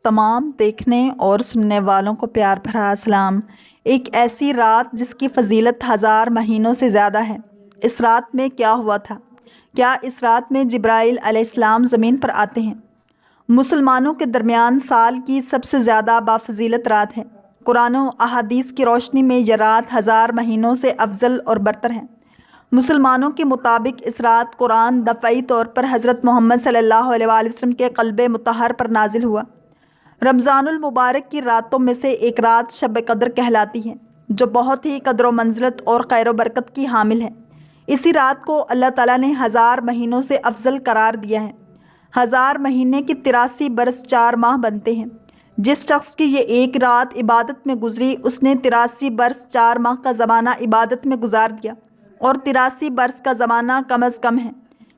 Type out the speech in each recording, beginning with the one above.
تمام دیکھنے اور سننے والوں کو پیار بھرا سلام۔ ایک ایسی رات جس کی فضیلت 1000 مہینوں سے زیادہ ہے۔ اس رات میں کیا ہوا تھا؟ کیا اس رات میں جبرائیل علیہ السلام زمین پر آتے ہیں؟ مسلمانوں کے درمیان سال کی سب سے زیادہ بافضیلت رات ہے۔ قرآن و احادیث کی روشنی میں یہ رات 1000 مہینوں سے افضل اور برتر ہے۔ مسلمانوں کے مطابق اس رات قرآن دفعی طور پر حضرت محمد صلی اللہ علیہ وآلہ وسلم کے قلب مطہر پر نازل ہوا۔ رمضان المبارک کی راتوں میں سے ایک رات شب قدر کہلاتی ہے، جو بہت ہی قدر و منزلت اور خیر و برکت کی حامل ہے۔ اسی رات کو اللہ تعالیٰ نے 1000 مہینوں سے افضل قرار دیا ہے۔ 1000 مہینے کی 83 برس 4 ماہ بنتے ہیں۔ جس شخص کی یہ ایک رات عبادت میں گزری، اس نے 83 برس 4 ماہ کا زمانہ عبادت میں گزار دیا، اور 83 برس کا زمانہ کم از کم ہے،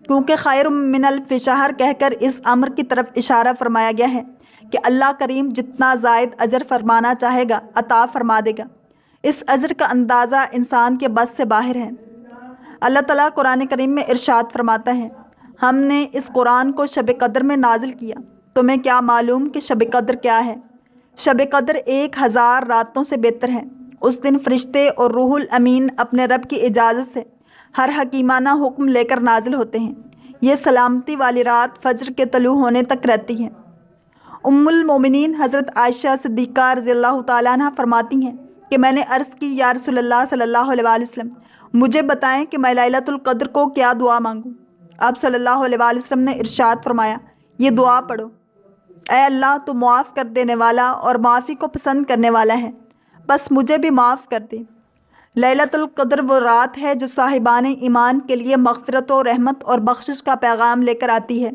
کیونکہ خیر من الف شہر کہہ کر اس امر کی طرف اشارہ فرمایا گیا ہے کہ اللہ کریم جتنا زائد اجر فرمانا چاہے گا عطا فرما دے گا۔ اس اجر کا اندازہ انسان کے بس سے باہر ہے۔ اللہ تعالیٰ قرآن کریم میں ارشاد فرماتا ہے، ہم نے اس قرآن کو شب قدر میں نازل کیا، تمہیں کیا معلوم کہ شب قدر کیا ہے؟ شب قدر 1000 راتوں سے بہتر ہے۔ اس دن فرشتے اور روح الامین اپنے رب کی اجازت سے ہر حکیمانہ حکم لے کر نازل ہوتے ہیں۔ یہ سلامتی والی رات فجر کے طلوع ہونے تک رہتی ہے۔ ام المومنین حضرت عائشہ صدیقہ رضی اللہ تعالیٰ عنہ فرماتی ہیں کہ میں نے عرض کی، یا رسول اللہ صلی اللہ علیہ وآلہ وسلم، مجھے بتائیں کہ میں لیلۃ القدر کو کیا دعا مانگوں؟ آپ صلی اللہ علیہ وآلہ وسلم نے ارشاد فرمایا، یہ دعا پڑھو، اے اللہ تو معاف کر دینے والا اور معافی کو پسند کرنے والا ہے، بس مجھے بھی معاف کر دے۔ لیلۃ القدر وہ رات ہے جو صاحبان ایمان کے لیے مغفرت و رحمت اور بخشش کا پیغام لے کر آتی ہے۔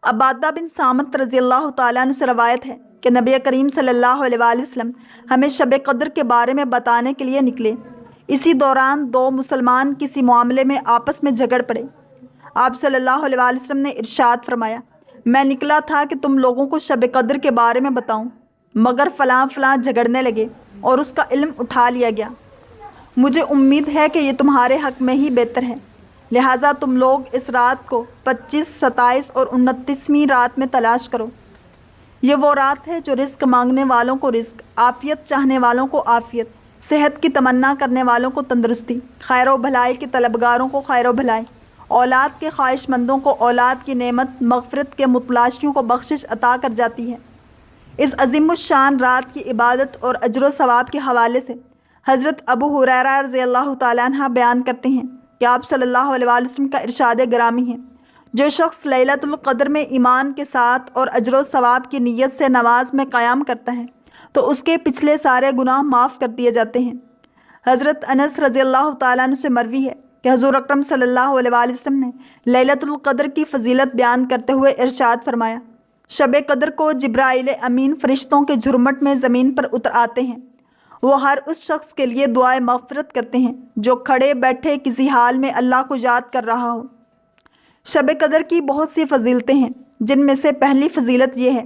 عبادہ بن صامت رضی اللہ تعالیٰ عنہ سے روایت ہے کہ نبی کریم صلی اللہ علیہ وآلہ وسلم ہمیں شب قدر کے بارے میں بتانے کے لیے نکلے۔ اسی دوران 2 مسلمان کسی معاملے میں آپس میں جھگڑ پڑے۔ آپ صلی اللہ علیہ وآلہ وسلم نے ارشاد فرمایا، میں نکلا تھا کہ تم لوگوں کو شب قدر کے بارے میں بتاؤں، مگر فلاں فلاں جھگڑنے لگے اور اس کا علم اٹھا لیا گیا۔ مجھے امید ہے کہ یہ تمہارے حق میں ہی بہتر ہے، لہٰذا تم لوگ اس رات کو 25، 27 اور 29ویں رات میں تلاش کرو۔ یہ وہ رات ہے جو رزق مانگنے والوں کو رزق، عافیت چاہنے والوں کو عافیت، صحت کی تمنا کرنے والوں کو تندرستی، خیر و بھلائی کے طلبگاروں کو خیر و بھلائی، اولاد کے خواہش مندوں کو اولاد کی نعمت، مغفرت کے متلاشیوں کو بخشش عطا کر جاتی ہے۔ اس عظیم الشان رات کی عبادت اور اجر و ثواب کے حوالے سے حضرت ابو ہریرہ رضی اللہ تعالیٰ عنہ بیان کرتے ہیں کہ آپ صلی اللہ علیہ وآلہ وسلم کا ارشاد گرامی ہے، جو شخص لیلۃ القدر میں ایمان کے ساتھ اور اجر و ثواب کی نیت سے نماز میں قیام کرتا ہے تو اس کے پچھلے سارے گناہ معاف کر دیے جاتے ہیں۔ حضرت انس رضی اللہ تعالیٰ عنہ سے مروی ہے کہ حضور اکرم صلی اللہ علیہ وآلہ وسلم نے لیلۃ القدر کی فضیلت بیان کرتے ہوئے ارشاد فرمایا، شب قدر کو جبرائیل امین فرشتوں کے جھرمٹ میں زمین پر اتر آتے ہیں۔ وہ ہر اس شخص کے لیے دعائے مغفرت کرتے ہیں جو کھڑے بیٹھے کسی حال میں اللہ کو یاد کر رہا ہو۔ شب قدر کی بہت سی فضیلتیں ہیں، جن میں سے پہلی فضیلت یہ ہے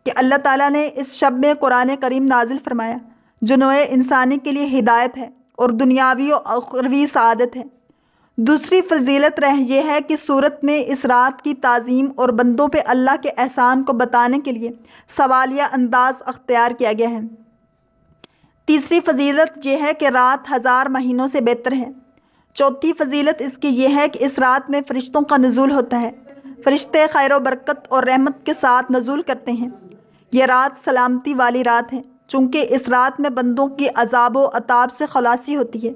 کہ اللہ تعالیٰ نے اس شب میں قرآن کریم نازل فرمایا، جو نوع انسانی کے لیے ہدایت ہے اور دنیاوی و اخروی سعادت ہے۔ دوسری فضیلت یہ ہے کہ سورت میں اس رات کی تعظیم اور بندوں پہ اللہ کے احسان کو بتانے کے لیے سوالیہ انداز اختیار کیا گیا ہے۔ تیسری فضیلت یہ ہے کہ رات 1000 مہینوں سے بہتر ہے۔ چوتھی فضیلت اس کی یہ ہے کہ اس رات میں فرشتوں کا نزول ہوتا ہے۔ فرشتے خیر و برکت اور رحمت کے ساتھ نزول کرتے ہیں۔ یہ رات سلامتی والی رات ہے، چونکہ اس رات میں بندوں کی عذاب و عطاب سے خلاصی ہوتی ہے۔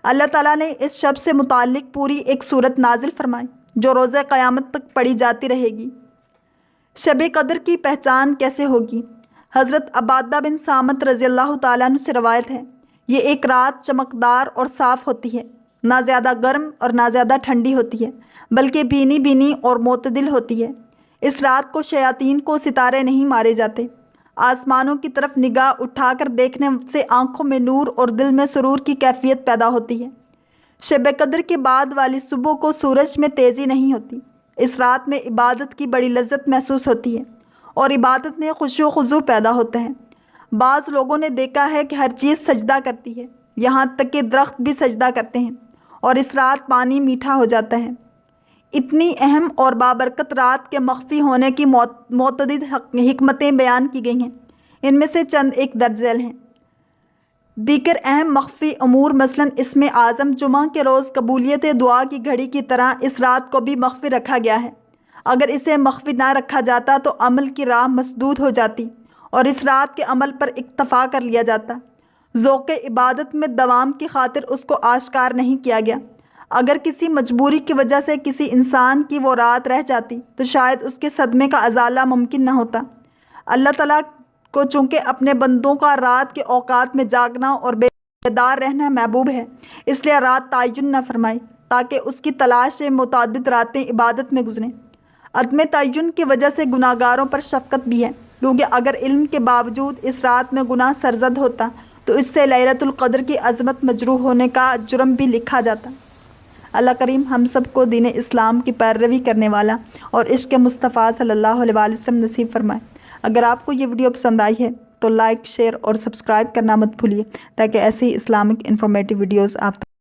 اللہ تعالیٰ نے اس شب سے متعلق پوری ایک سورت نازل فرمائی جو روز قیامت تک پڑھی جاتی رہے گی۔ شب قدر کی پہچان کیسے ہوگی؟ حضرت عبادہ بن صامت رضی اللہ تعالیٰ عنہ سے روایت ہے، یہ ایک رات چمکدار اور صاف ہوتی ہے، نہ زیادہ گرم اور نہ زیادہ ٹھنڈی ہوتی ہے، بلکہ بھینی بھینی اور معتدل ہوتی ہے۔ اس رات کو شیاطین کو ستارے نہیں مارے جاتے۔ آسمانوں کی طرف نگاہ اٹھا کر دیکھنے سے آنکھوں میں نور اور دل میں سرور کی کیفیت پیدا ہوتی ہے۔ شب قدر کے بعد والی صبح کو سورج میں تیزی نہیں ہوتی۔ اس رات میں عبادت کی بڑی لذت محسوس ہوتی ہے اور عبادت میں خشوع و خضوع پیدا ہوتا ہے۔ بعض لوگوں نے دیکھا ہے کہ ہر چیز سجدہ کرتی ہے، یہاں تک کہ درخت بھی سجدہ کرتے ہیں، اور اس رات پانی میٹھا ہو جاتا ہے۔ اتنی اہم اور بابرکت رات کے مخفی ہونے کی متعدد حکمتیں بیان کی گئی ہیں۔ ان میں سے چند ایک درج ذیل ہیں۔ دیگر اہم مخفی امور مثلاً اسم اعظم جمعہ کے روز قبولیت دعا کی گھڑی کی طرح اس رات کو بھی مخفی رکھا گیا ہے۔ اگر اسے مخفی نہ رکھا جاتا تو عمل کی راہ مسدود ہو جاتی اور اس رات کے عمل پر اکتفا کر لیا جاتا۔ ذوق عبادت میں دوام کی خاطر اس کو آشکار نہیں کیا گیا۔ اگر کسی مجبوری کی وجہ سے کسی انسان کی وہ رات رہ جاتی تو شاید اس کے صدمے کا ازالہ ممکن نہ ہوتا۔ اللہ تعالیٰ کو چونکہ اپنے بندوں کا رات کے اوقات میں جاگنا اور بیدار رہنا محبوب ہے، اس لیے رات تعین نہ فرمائی تاکہ اس کی تلاش سے متعدد راتیں عبادت میں گزریں۔ عدم تعین کی وجہ سے گناہ گاروں پر شفقت بھی ہے، کیونکہ اگر علم کے باوجود اس رات میں گناہ سرزد ہوتا تو اس سے لیلۃ القدر کی عظمت مجروح ہونے کا جرم بھی لکھا جاتا۔ اللہ کریم ہم سب کو دین اسلام کی پیروی کرنے والا اور عشق مصطفیٰ صلی اللہ علیہ وآلہ وسلم نصیب فرمائے۔ اگر آپ کو یہ ویڈیو پسند آئی ہے تو لائک، شیئر اور سبسکرائب کرنا مت بھولیے تاکہ ایسے ہی اسلامک انفارمیٹیو ویڈیوز آپ